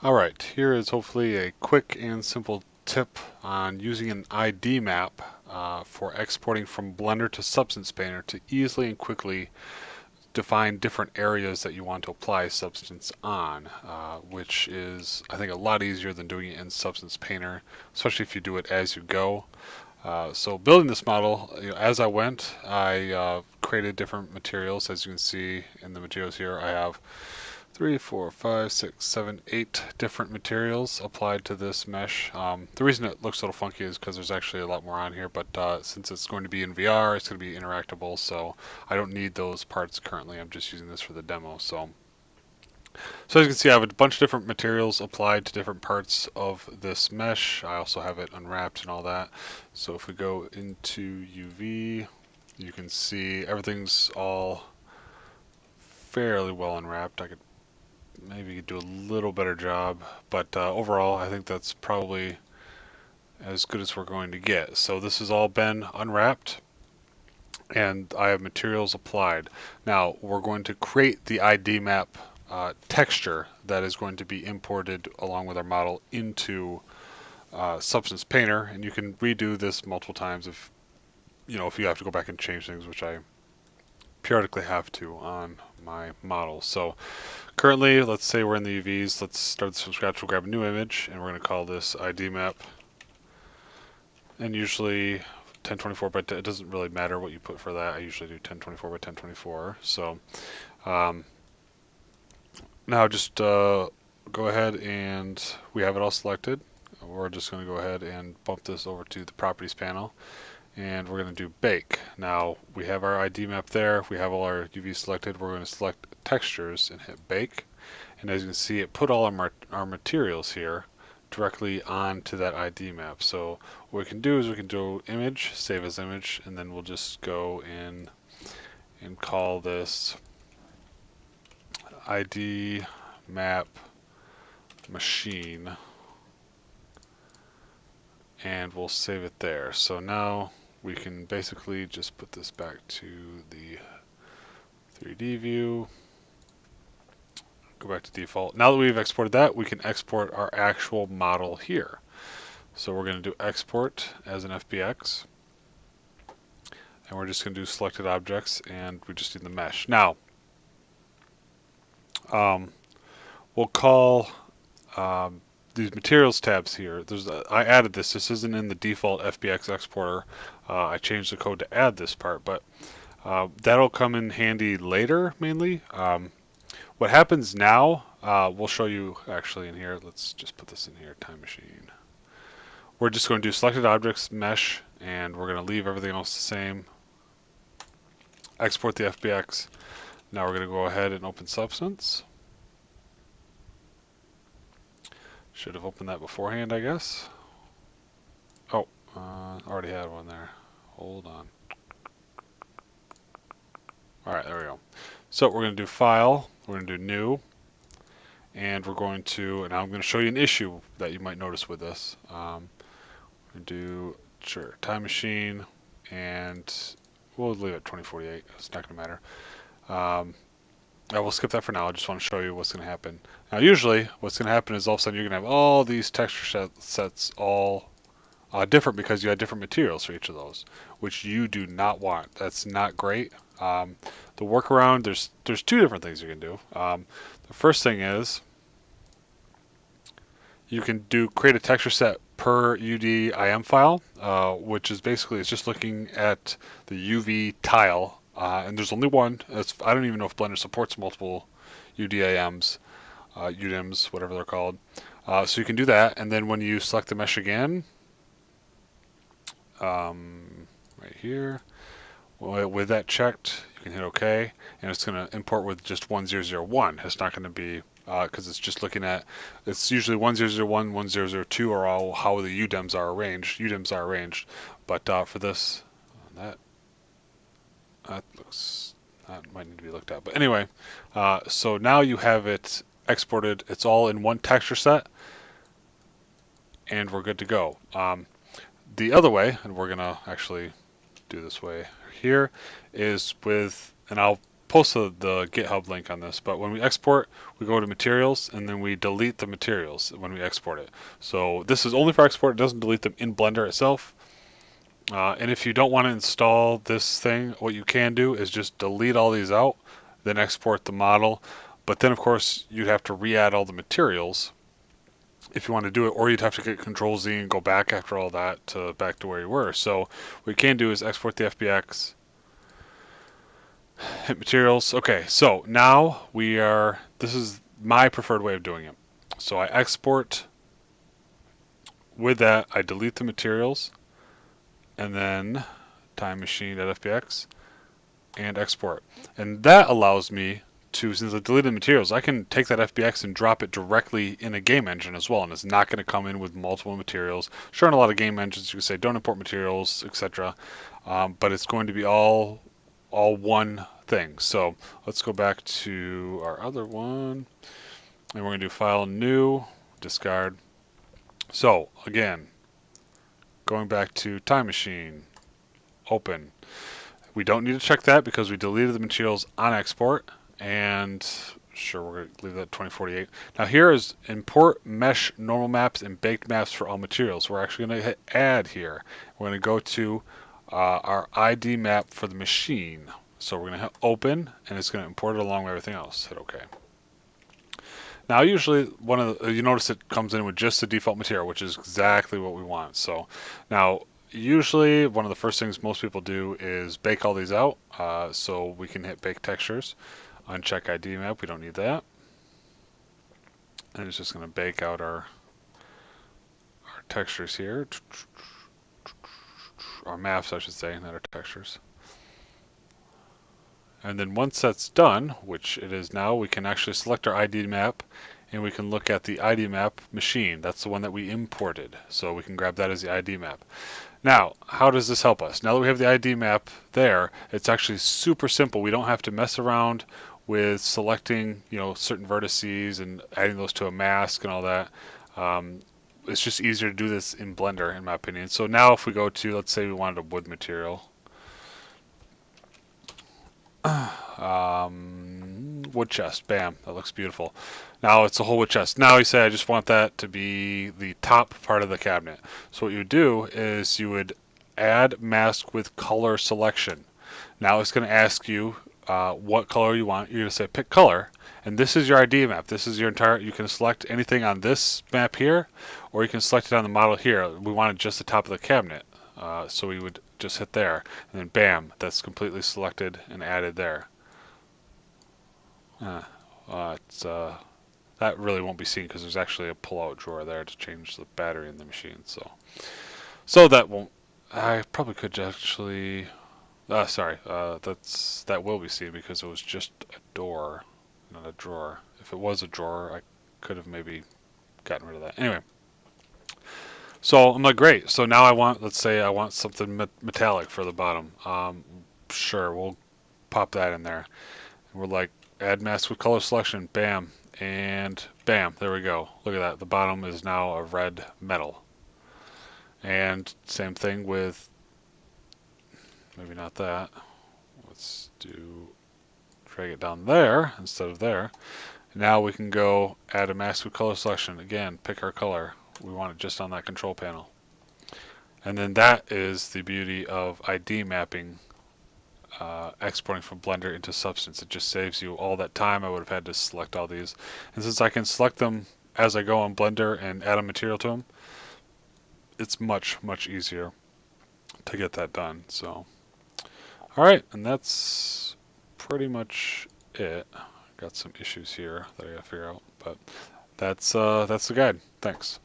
Alright, here is hopefully a quick and simple tip on using an ID map for exporting from Blender to Substance Painter to easily and quickly define different areas that you want to apply Substance on, which is, I think, a lot easier than doing it in Substance Painter, especially if you do it as you go. So building this model, as I went, I created different materials. As you can see in the materials here, I have 3, 4, 5, 6, 7, 8 different materials applied to this mesh. The reason it looks a little funky is because there's actually a lot more on here, but since it's going to be in VR, it's going to be interactable, so I don't need those parts currently. I'm just using this for the demo. So as you can see, I have a bunch of different materials applied to different parts of this mesh. I also have it unwrapped and all that. So if we go into UV, you can see everything's all fairly well unwrapped. I could maybe do a little better job, but overall I think that's probably as good as we're going to get. So this has all been unwrapped and I have materials applied. Now we're going to create the ID map texture that is going to be imported along with our model into Substance Painter, and you can redo this multiple times if you have to go back and change things, which I periodically have to on my model. So currently, let's say we're in the UVs. Let's start this from scratch. We'll grab a new image, and we're going to call this ID map. And usually 1024 by 10, it doesn't really matter what you put for that. I usually do 1024 by 1024. So now just go ahead and we have it all selected. We're just going to go ahead and bump this over to the properties panel, and we're going to do bake. Now we have our ID map there. We have all our UVs selected. We're going to select textures and hit bake. And as you can see, it put all our materials here directly onto that ID map. So what we can do is we can do image, save as image, and then we'll just go in and call this ID map machine, and we'll save it there. So now we can basically just put this back to the 3D view, go back to default. Now that we've exported that, we can export our actual model here. So we're going to do export as an FBX, and we're just going to do selected objects, and we just need the mesh. Now we'll call these materials tabs here. I added this. This isn't in the default FBX exporter. I changed the code to add this part, but that'll come in handy later mainly. What happens now, we'll show you actually in here. Let's just put this in here, time machine. We're just going to do selected objects, mesh, and we're going to leave everything else the same. Export the FBX. Now we're going to go ahead and open Substance. Should have opened that beforehand, I guess. Oh, already had one there. Hold on. Alright, there we go. So we're going to do File, we're going to do New, and we're going to, and now I'm going to show you an issue that you might notice with this. We're going to do, sure, Time Machine, and we'll leave it 2048. It's not going to matter. I will skip that for now. I just want to show you what's going to happen. Now, usually, what's going to happen is all of a sudden you're going to have all these texture sets all different because you had different materials for each of those, which you do not want. That's not great. The workaround, there's two different things you can do. The first thing is you can create a texture set per UDIM file, which is basically it's just looking at the UV tile. And there's only one. I don't even know if Blender supports multiple UDIMs, UDIMs, whatever they're called. So you can do that, and then when you select the mesh again, right here, with that checked, you can hit OK, and it's going to import with just 1001. It's not going to be because it's just looking at, it's usually 1001, 1002 are all how the UDIMs are arranged. UDIMs are arranged, but for this, that might need to be looked at. But anyway, so now you have it exported. It's all in one texture set, and we're good to go. The other way, and we're gonna actually do this way here, is with, and I'll post the GitHub link on this, but when we export, we go to materials and then we delete the materials when we export it. So this is only for export, it doesn't delete them in Blender itself. And if you don't want to install this thing, what you can do is just delete all these out, then export the model. But then of course you'd have to re-add all the materials if you want to do it, or you'd have to get Control Z and go back after all that to back to where you were. So what you can do is export the FBX, hit materials. Okay, so now this is my preferred way of doing it. So I export, with that I delete the materials, and then time machine.fbx and export. And that allows me to, since I deleted the materials, I can take that FBX and drop it directly in a game engine as well, and it's not going to come in with multiple materials. Sure, in a lot of game engines you can say don't import materials, etc. But it's going to be all one thing. So let's go back to our other one, and we're going to do file new, discard. So again, going back to time machine, open. We don't need to check that because we deleted the materials on export, and sure, we're going to leave that 2048. Now here is import mesh normal maps and baked maps for all materials. We're actually going to hit add here. We're going to go to our ID map for the machine. So we're going to hit open, and it's going to import it along with everything else. Hit OK. Now usually you notice it comes in with just the default material, which is exactly what we want. So now usually one of the first things most people do is bake all these out. So we can hit bake textures, uncheck ID map, we don't need that. And it's just going to bake out our textures here. Our maps, I should say, not our textures. And then once that's done, which it is now, we can actually select our ID map, and we can look at the ID map machine. That's the one that we imported. So we can grab that as the ID map. Now, how does this help us? Now that we have the ID map there, it's actually super simple. We don't have to mess around with selecting, certain vertices and adding those to a mask and all that. It's just easier to do this in Blender, in my opinion. So now if we go to, let's say we wanted a wood material. Wood chest, bam, that looks beautiful. Now it's a whole wood chest. Now you say I just want that to be the top part of the cabinet. So what you would do is you would add mask with color selection. Now it's going to ask you what color you want. You're going to say pick color, and this is your ID map. This is your entire, you can select anything on this map here, or you can select it on the model here. We wanted just the top of the cabinet. So we would just hit there, and then bam, that's completely selected and added there. That really won't be seen because there's actually a pull-out drawer there to change the battery in the machine. So that won't. I probably could actually. That will be seen because it was just a door, not a drawer. If it was a drawer, I could have maybe gotten rid of that. Anyway. So I'm like, great. So now let's say I want something metallic for the bottom. Sure, we'll pop that in there. And we're like, add mask with color selection, bam, and bam, there we go. Look at that. The bottom is now a red metal. And same thing with, maybe not that. Let's drag it down there instead of there. Now we can go add a mask with color selection. Again, pick our color. We want it just on that control panel. And then that is the beauty of ID mapping, exporting from Blender into Substance. It just saves you all that time I would have had to select all these. And since I can select them as I go on Blender and add a material to them, it's much, much easier to get that done. So, alright, and that's pretty much it. Got some issues here that I gotta figure out, but that's the guide. Thanks.